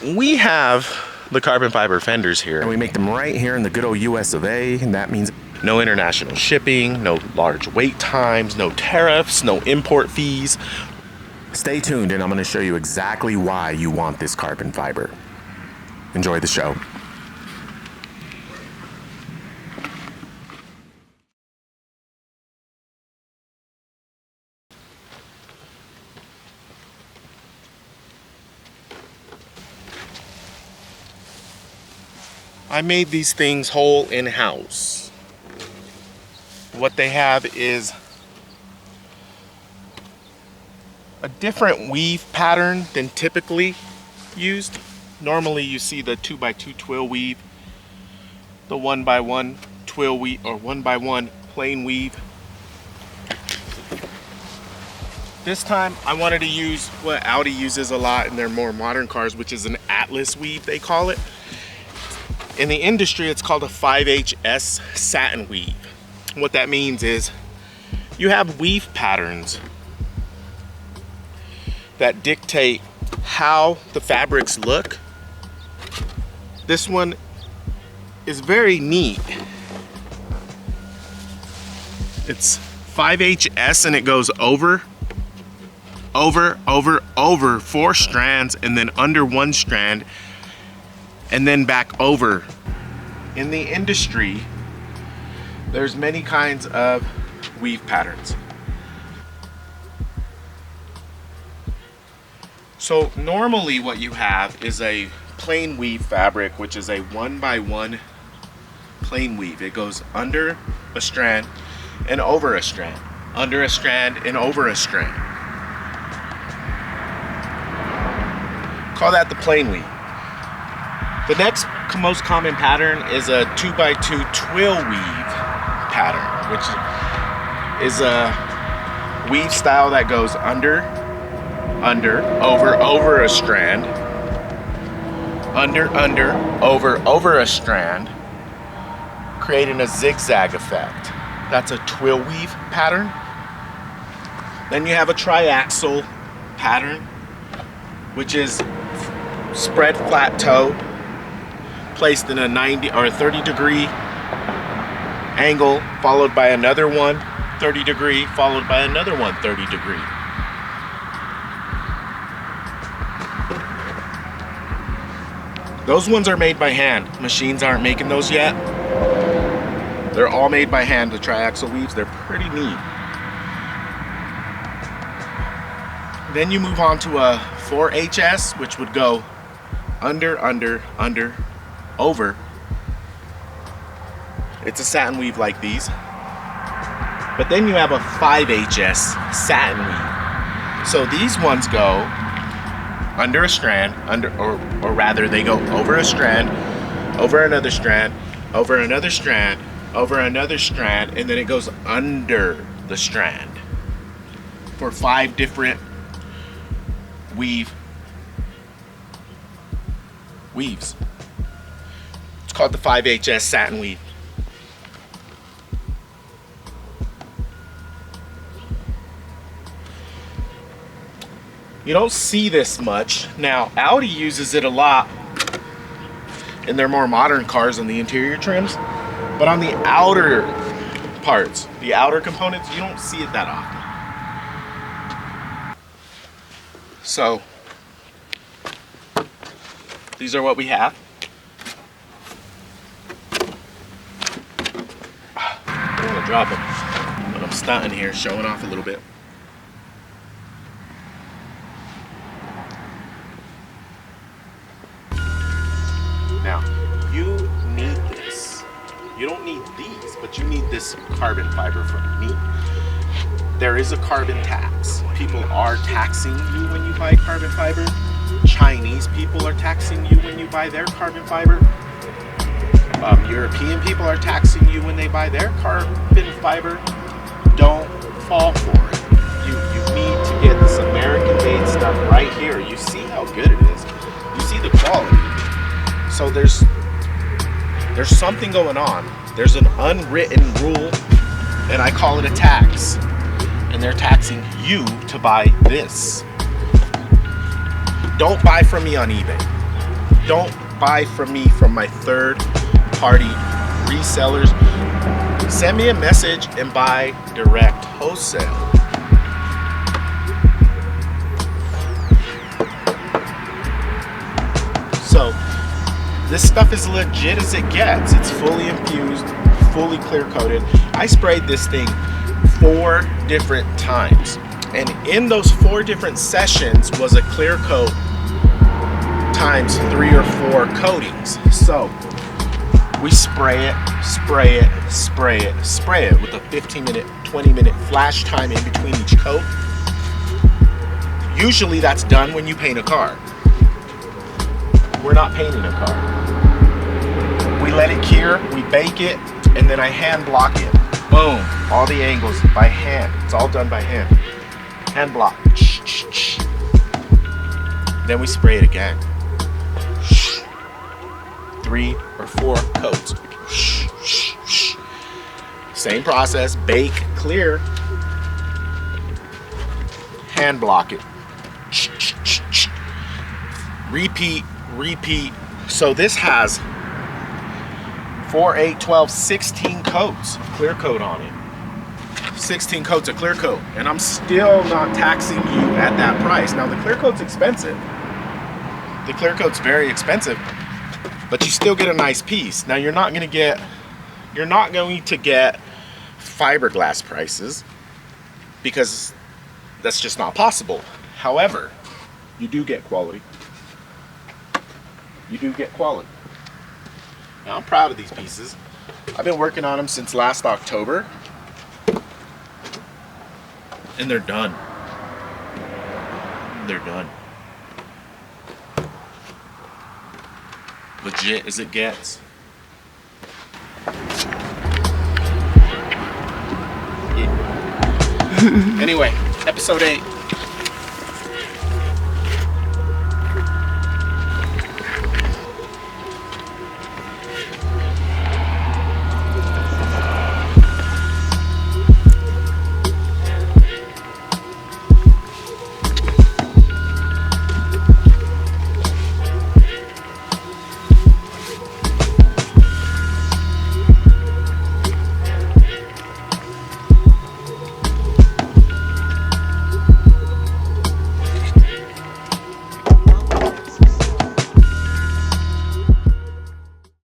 we have the carbon fiber fenders here, and we make them right here in the good old US of A, and that means no international shipping, no large wait times, no tariffs, no import fees. Stay tuned, and I'm going to show you exactly why you want this carbon fiber. Enjoy the show. I made these things whole in-house. What they have is a different weave pattern than typically used. Normally you see the 2x2 twill weave, the 1x1 twill weave, or 1x1 plain weave. This time I wanted to use what Audi uses a lot in their more modern cars, which is an Atlas weave, they call it. In the industry, it's called a 5HS satin weave. What that means is you have weave patterns that dictate how the fabrics look. This one is very neat. It's 5HS and it goes over 4 strands and then under 1 strand and then back over. In the industry, there's many kinds of weave patterns. So normally what you have is a plain weave fabric, which is a 1x1 plain weave. It goes under a strand and over a strand, under a strand and over a strand. Call that the plain weave. The next most common pattern is a 2x2 twill weave pattern, which is a weave style that goes under, over a strand, under, over a strand, creating a zigzag effect. That's a twill weave pattern. Then you have a triaxial pattern, which is spread flat toe, placed in a 90 or 30 degree angle, followed by another one 30 degree, followed by another one 30 degree. Those ones are made by hand. Machines aren't making those yet. They're all made by hand, the triaxial weaves. They're pretty neat. Then you move on to a 4HS, which would go under, over. It's a satin weave like these. But then you have a 5HS satin weave. So these ones go under a strand, or rather they go over a strand, over another strand, over another strand, over another strand, and then it goes under the strand for 5 different weaves. It's called the 5HS satin weave. You don't see this much. Now, Audi uses it a lot in their more modern cars on the interior trims, but on the outer parts, the outer components, you don't see it that often. So, these are what we have. I don't want to drop them, but I'm stunting here, showing off a little bit. Now, you need this. You don't need these, but you need this carbon fiber from me. There is a carbon tax. People are taxing you when you buy carbon fiber. Chinese people are taxing you when you buy their carbon fiber. European people are taxing you when they buy their carbon fiber. Don't fall for it. You need to get this American-made stuff right here. You see how good it is. You see the quality. So there's something going on. There's an unwritten rule, and I call it a tax. And they're taxing you to buy this. Don't buy from me on eBay. don't buy from me from my third party resellers. Send me a message and buy direct wholesale. So this stuff is legit as it gets. It's fully infused, fully clear coated. I sprayed this thing 4 different times, and in those 4 different sessions was a clear coat times 3 or 4 coatings. So we spray it with a 15-minute, 20-minute flash time in between each coat. Usually that's done when you paint a car. We're not painting a car. We let it cure, we bake it, and then I hand block it. Boom, all the angles by hand. It's all done by hand. Hand block. Then we spray it again. 3 or 4 coats. Same process, bake, clear, hand block it. Repeat. So this has 4, 8, 12, 16 coats of clear coat on it. 16 coats of clear coat, and I'm still not taxing you at that price. Now the clear coat's expensive. The clear coat's very expensive, but you still get a nice piece. Now you're not going to get fiberglass prices, because that's just not possible. However, you do get quality. You do get quality. Now I'm proud of these pieces. I've been working on them since last October, and they're done. They're done. Legit as it gets. Yeah. Anyway, episode 8.